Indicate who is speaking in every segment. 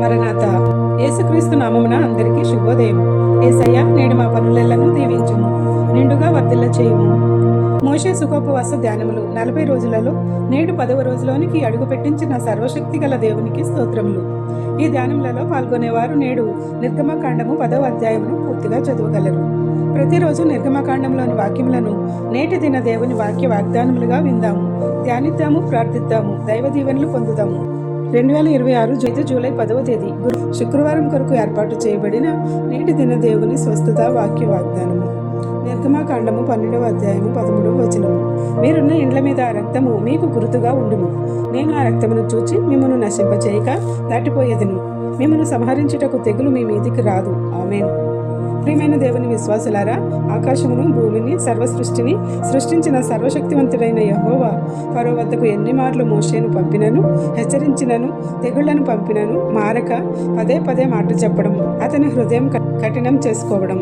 Speaker 1: మరణాత. యేసుక్రీస్తు నామమున అందరికీ శుభోదయం. యేసయ్య, నేడు మా పనులెల్లను దీవించుము, నిండుగా వర్ధిల్ల చేయుము. మోషే సుఖోపవాస ధ్యానములు 40 రోజులలో నేడు 10వ రోజులోనికి అడుగు పెట్టించిన సర్వశక్తి గల దేవునికి స్తోత్రములు. ఈ ధ్యానములలో పాల్గొనేవారు నేడు నిర్గమకాండము 10వ అధ్యాయమును పూర్తిగా చదవగలరు. ప్రతిరోజు నిర్గమకాండంలోని వాక్యములను నేటి దిన దేవుని వాక్య వాగ్దానములుగా విందాము, ధ్యానిద్దాము, ప్రార్థిద్దాము, దైవ దీవెనలు పొందుదాము. 2026 జూలై 10వ తేదీ శుక్రవారం కొరకు ఏర్పాటు చేయబడిన నేటి దిన దేవుని స్వస్థత వాక్య వాగ్దానము. నిర్గమకాండము 12వ అధ్యాయము 13వ వచనము. మీరున్న ఇండ్ల మీద ఆ రక్తము మీకు గుర్తుగా ఉండును. నేను ఆ రక్తమును చూచి మిమ్మను నశింపచేయక దాటిపోయేదను. మిమ్మను సంహరించుటకు తెగులు మీ మీదికి రాదు. ఆమేన్. ప్రియమైన దేవుని విశ్వాసులారా, ఆకాశమును, భూమిని, సర్వసృష్టిని సృష్టించిన సర్వశక్తివంతుడైన యెహోవా ఫరో వద్దకు ఎన్ని మార్లు మోషేను పంపినను, హెచ్చరించినను, తెగుళ్లను పంపినను మారక పదే పదే మాట చెప్పడం, అతని హృదయం కఠినం చేసుకోవడం.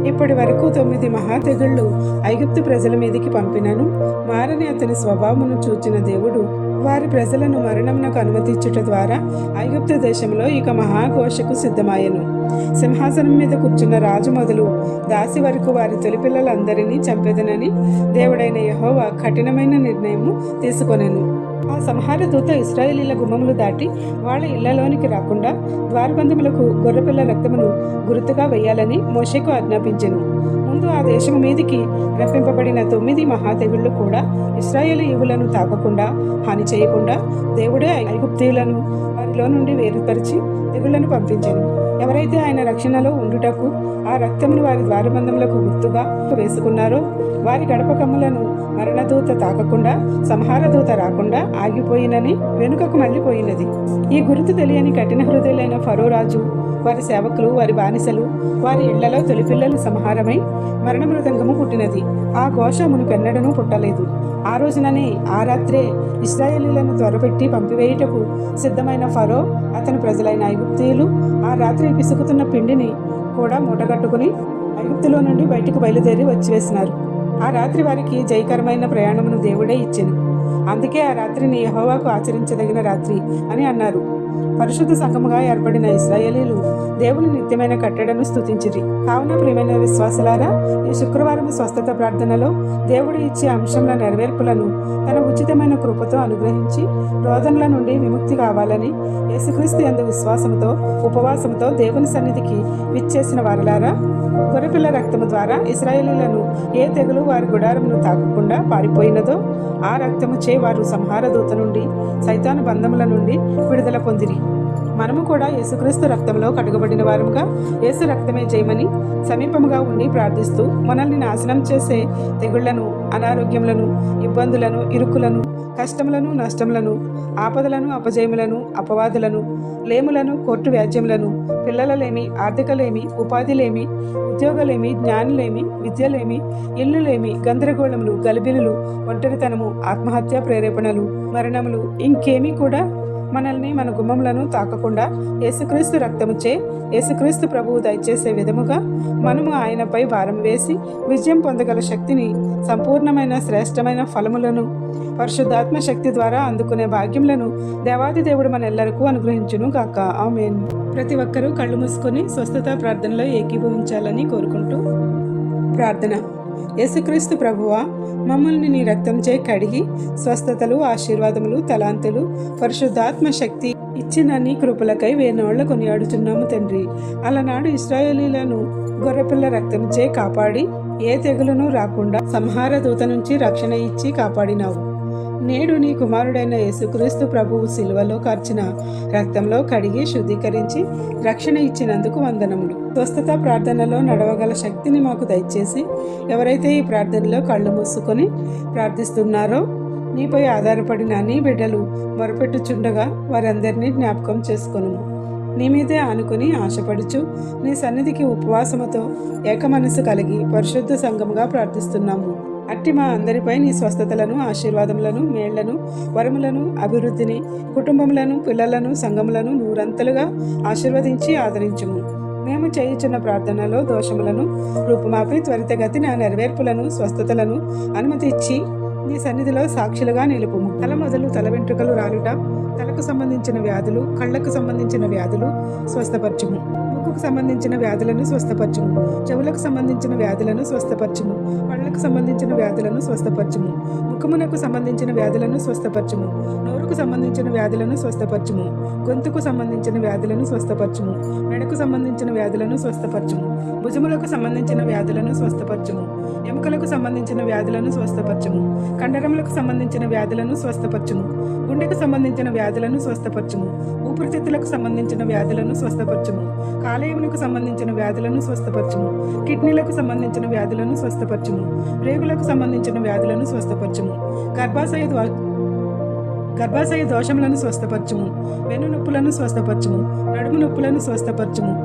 Speaker 1: ఇప్పటి వరకు 9 మహా తెగుళ్లు ఐగుప్తు ప్రజల మీదికి పంపినను మారని అతని స్వభావమును చూచిన దేవుడు వారి ప్రజలను మరణమునకు అనుమతించుట ద్వారా ఐగుప్తు దేశంలో ఇక మహాఘోషకు సిద్ధమాయెను. సింహాసనం మీద కూర్చున్న రాజు మొదలు దాసి వరకు వారి తొలిపిల్లలందరినీ చంపెదనని దేవుడైన యెహోవా కఠినమైన నిర్ణయము తీసుకొనెను. ఆ సంహార దూత ఇశ్రాయేలీల గుమ్మములు దాటి వాళ్ళ ఇళ్లలోనికి రాకుండా ద్వారబంధములకు గొర్రెపిల్ల రక్తమును గుర్తుగా వేయాలని మోషేకు ఆజ్ఞాపించెను. ముందు ఆ దేశము మీదికి రప్పింపబడిన 9 మహా తెగుళ్లు కూడా ఇశ్రాయేలీయులను తాకకుండా, హాని చేయకుండా దేవుడే ఐగుప్తీయులను వారిలో నుండి వేరుపరిచి తెగుళ్లను పంపించెను. ఎవరైతే ఆయన రక్షణలో ఉండుటకు ఆ రక్తమును వారి ద్వారబంధములకు గుర్తుగా వేసుకున్నారో వారి గడప కమ్ములను మరణదూత తాకకుండా, సంహార దూత రాకుండా ఆగిపోయినని వెనుకకు మళ్ళీపోయినది. ఈ గుర్తు తెలియని కఠిన హృదయులైన ఫరో రాజు, వారి సేవకులు, వారి బానిసలు, వారి ఇళ్లలో తొలిపిల్లలు సంహారమై మరణ మృదంగము పుట్టినది. ఆ ఘోష మునుపెన్నడనూ పుట్టలేదు. ఆ రోజుననే, ఆ రాత్రే ఇశ్రాయేలీలను త్వరపెట్టి పంపివేయుటకు సిద్ధమైన ఫరో, అతని ప్రజలైన ఐగుప్తీయులు ఆ రాత్రి పిసుకుతున్న పిండిని కూడా మూటగట్టుకుని ఐగుప్తులో నుండి బయటకు బయలుదేరి వచ్చివేసినారు. ఆ రాత్రి వారికి జయకరమైన ప్రయాణమును దేవుడే ఇచ్చెను. అందుకే ఆ రాత్రిని యెహోవాకు ఆచరించదగిన రాత్రి అని అన్నారు. పరిశుద్ధ సంఘముగా ఏర్పడిన ఇశ్రాయేలీలు దేవుని నిత్యమైన కట్టడను స్తుతించిరి. కావున ప్రియమైన విశ్వాసులారా, ఈ శుక్రవారం స్వస్థత ప్రార్థనలో దేవుడు ఇచ్చే అంశంల నెరవేర్పులను తన ఉచితమైన కృపతో అనుగ్రహించి రోదనల నుండి విముక్తి కావాలని యేసుక్రీస్తు యందు విశ్వాసంతో, ఉపవాసంతో దేవుని సన్నిధికి విచ్చేసిన వారలారా, గొర్రెపిల్ల రక్తము ద్వారా ఇశ్రాయేలీలను ఏ తెగులు వారి గుడారమును తాకకుండా పారిపోయినదో ఆ రక్తము చే వారు సంహార దూత నుండి, సైతాను బంధముల నుండి విడుదల పొందిరి. మనము కూడా యేసుక్రీస్తు రక్తంలో కడుగబడిన వారుగా యేసు రక్తమే జయమని సమీపముగా ఉండి ప్రార్థిస్తూ మనల్ని నాశనం చేసే తెగుళ్లను, అనారోగ్యములను, ఇబ్బందులను, ఇరుకులను, కష్టములను, నష్టములను, ఆపదలను, అపజయములను, అపవాదులను, లేములను, కోర్టు వ్యాజ్యములను, పిల్లలలేమి, ఆర్థికలేమి, ఉపాధిలేమి, ఉద్యోగలేమి, జ్ఞానులేమి, విద్యలేమి, ఇల్లులేమి, గందరగోళములు, గలిబిలులు, ఒంటరితనము, ఆత్మహత్య ప్రేరేపణలు, మరణములు, ఇంకేమీ కూడా మనల్ని, మన గుమ్మములను తాకకుండా యేసుక్రీస్తు రక్తముచే యేసుక్రీస్తు ప్రభువు దయచేసే విధముగా మనము ఆయనపై భారం వేసి విజయం పొందగల శక్తిని, సంపూర్ణమైన శ్రేష్టమైన ఫలములను, పరిశుద్ధాత్మ శక్తి ద్వారా అందుకునే భాగ్యములను దేవాది దేవుడు మనెల్లరికూ అనుగ్రహించును గాక. ఆమేన్. ప్రతి ఒక్కరూ కళ్ళు మూసుకొని స్వస్థత ప్రార్థనలో ఏకీభవించాలని కోరుకుంటూ ప్రార్థన. యేసుక్రీస్తు ప్రభువా, మమ్మల్ని నీ రక్తంచే కడిగి స్వస్థతలు, ఆశీర్వాదములు, తలాంతులు, పరిశుద్ధాత్మ శక్తి ఇచ్చిన నీ కృపలకై వేనోళ్ల కొనియాడుచున్నాము తండ్రి. అలనాడు ఇశ్రాయేలీలను గొర్రెపిల్ల రక్తంచే కాపాడి ఏ తెగులును రాకుండా సంహార దూత నుంచి రక్షణ ఇచ్చి కాపాడినావు. నేడు నీ కుమారుడైన యేసుక్రీస్తు ప్రభువు సిలువలో కార్చిన రక్తంలో కడిగి శుద్ధీకరించి రక్షణ ఇచ్చినందుకు వందనములు. స్వస్థత ప్రార్థనలో నడవగల శక్తిని మాకు దయచేసి ఎవరైతే ఈ ప్రార్థనలో కళ్ళు మూసుకొని ప్రార్థిస్తున్నారో నీపై ఆధారపడిన నీ బిడ్డలు మొరపెట్టుచుండగా వారందరినీ జ్ఞాపకం చేసుకొనుము. నీ మీదే ఆనుకుని ఆశపడుచు నీ సన్నిధికి ఉపవాసముతో ఏక మనసు కలిగి పరిశుద్ధ సంఘముగా ప్రార్థిస్తున్నాము. అట్టి మా అందరిపై నీ స్వస్థతలను, ఆశీర్వాదములను, మేళ్లను, వరములను, అభివృద్ధిని, కుటుంబములను, పిల్లలను, సంఘములను నూరంతలుగా ఆశీర్వదించి ఆదరించుము. మేము చేయుచున్న ప్రార్థనలో దోషములను రూపుమాపి త్వరితగతిన నెరవేర్పులను, స్వస్థతలను అనుమతించి నీ సన్నిధిలో సాక్షులుగా నిలుపుము. తల మొదలు తల వెంట్రుకలు రాలుట, తలకు సంబంధించిన వ్యాధులు, కళ్లకు సంబంధించిన వ్యాధులు స్వస్థపరచుము. ముక్కుకు సంబంధించిన వ్యాధులను స్వస్థపరచుము. చెవులకు సంబంధించిన వ్యాధులను స్వస్థపరచుము. పళ్లకు సంబంధించిన వ్యాధులను స్వస్థపరచుము. ముఖమునకు సంబంధించిన వ్యాధులను స్వస్థపరచుము. నోరుకు సంబంధించిన వ్యాధులను స్వస్థపరచుము. గొంతుకు సంబంధించిన వ్యాధులను స్వస్థపరచుము. మెడకు సంబంధించిన వ్యాధులను స్వస్థపరచుము. భుజములకు సంబంధించిన వ్యాధులను స్వస్థపరచుము. ఎముకలకు సంబంధించిన వ్యాధులను స్వస్థపరచుము. కండరములకు సంబంధించిన వ్యాధులను స్వస్థపరచుము. గుండెకు సంబంధించిన వ్యాధులను స్వస్థపరచుము. ఊపిరితిత్తులకు సంబంధించిన వ్యాధులను స్వస్థపరచుము. కాలేయములకు సంబంధించిన వ్యాధులను స్వస్థపరచుము. కిడ్నీలకు సంబంధించిన వ్యాధులను స్వస్థపరచుము. రేగులకు సంబంధించిన వ్యాధులను స్వస్థపరచుము. గర్భాశయ దోషములను స్వస్థపరచుము. వెన్ను నొప్పులను స్వస్థపరచుము. నడుము నొప్పులను స్వస్థపరచుము.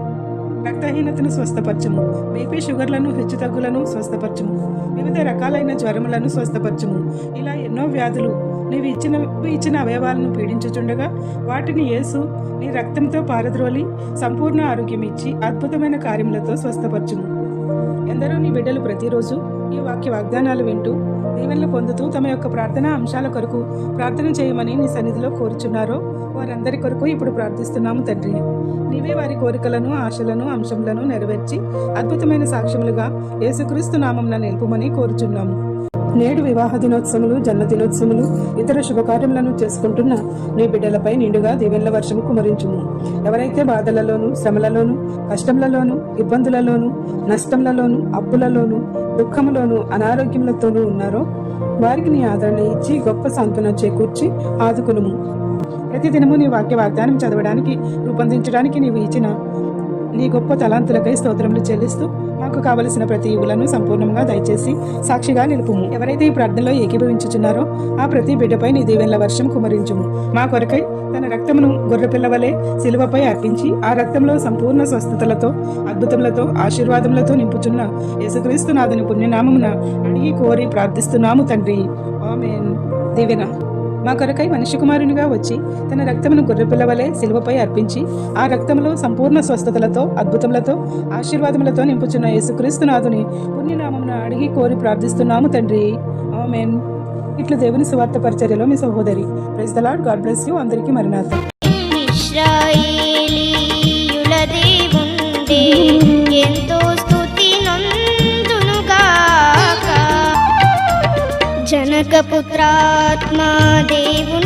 Speaker 1: రక్తహీనతను స్వస్థపరచుము. బీపీ షుగర్లను హెచ్చుతగ్గులను స్వస్థపరచుము. వివిధ రకాలైన జ్వరములను స్వస్థపరచుము. ఇలా ఎన్నో వ్యాధులు నీవు ఇచ్చిన అవయవాలను పీడించుచుండగా వాటిని యేసు నీ రక్తంతో పారద్రోలి సంపూర్ణ ఆరోగ్యం ఇచ్చి అద్భుతమైన కార్యములతో స్వస్థపరచుము. ఎందరో నీ బిడ్డలు ప్రతిరోజు ఈ వాక్య వాగ్దానాలు వింటూ దీవెనలు పొందుతూ తమ యొక్క ప్రార్థనా అంశాల కొరకు ప్రార్థన చేయమని నీ సన్నిధిలో కోరుచున్నారో వారందరి కొరకు ఇప్పుడు ప్రార్థిస్తున్నాము తండ్రి. నీవే వారి కోరికలను, ఆశలను, అంశములను నెరవేర్చి అద్భుతమైన సాక్ష్యములుగా యేసుక్రీస్తు నామమున నిలుపుమని కోరుచున్నాము. నేడు వివాహ దినోత్సవములు, జన్మదినోత్సవములు, ఇతర శుభకార్యములను చేసుకుంటున్న నీ బిడ్డలపై నిండుగా దీవెనల వర్షము కుమరించుము. ఎవరైతే బాధలలోను, శ్రమలలోను, కష్టములలోను, ఇబ్బందులలోను, నష్టములలోను, అప్పులలోను, దుఃఖములోను, అనారోగ్యములతోనూ ఉన్నారో వారికి నీ ఆదరణ ఇచ్చి గొప్ప సాంత్వన చేకూర్చి ఆదుకునుము. ప్రతిదినము నీ వాక్య వాగ్దానం చదవడానికి, రూపొందించడానికి నీవు ఇచ్చిన నీ గొప్ప తలాంతులకై స్తోత్రములు చెల్లిస్తూ మాకు కావలసిన ప్రతి యువులను సంపూర్ణంగా దయచేసి సాక్షిగా నిలుపుము. ఎవరైతే ఈ ప్రార్థనలో ఏకీభవించుచున్నారో ఆ ప్రతి బిడ్డపై నీ దీవెనల వర్షం కుమరించుము. మా కొరకై తన రక్తమును గొర్రెపిల్లవలే సిలువపై అర్పించి ఆ రక్తంలో సంపూర్ణ స్వస్థతలతో, అద్భుతములతో, ఆశీర్వాదములతో నింపుచున్న యేసుక్రీస్తు నాథుని పుణ్యనామమున అడిగి కోరి ప్రార్థిస్తున్నాము తండ్రి. ఆమేన్. దీవెన. మా కొరకై మనిషి కుమారునిగా వచ్చి తన రక్తమును గొర్రెపిల్లవలే సిలువపై అర్పించి ఆ రక్తంలో సంపూర్ణ స్వస్థతలతో, అద్భుతములతో, ఆశీర్వాదములతో నింపుచున్న యేసుక్రీస్తు నాథుని పుణ్యనామమున అడిగి కోరి ప్రార్థిస్తున్నాము తండ్రి. ఆమేన్. ఇట్లు దేవుని సువార్త పరిచర్యలో మీ సహోదరి. Praise the Lord. God bless you. అందరికీ మరణాత.
Speaker 2: ఇశ్రాయేలీయుల దేవుండే ఎంతో స్తుతి నందునుగాక. జనకపుత్రాత్మ దేవుని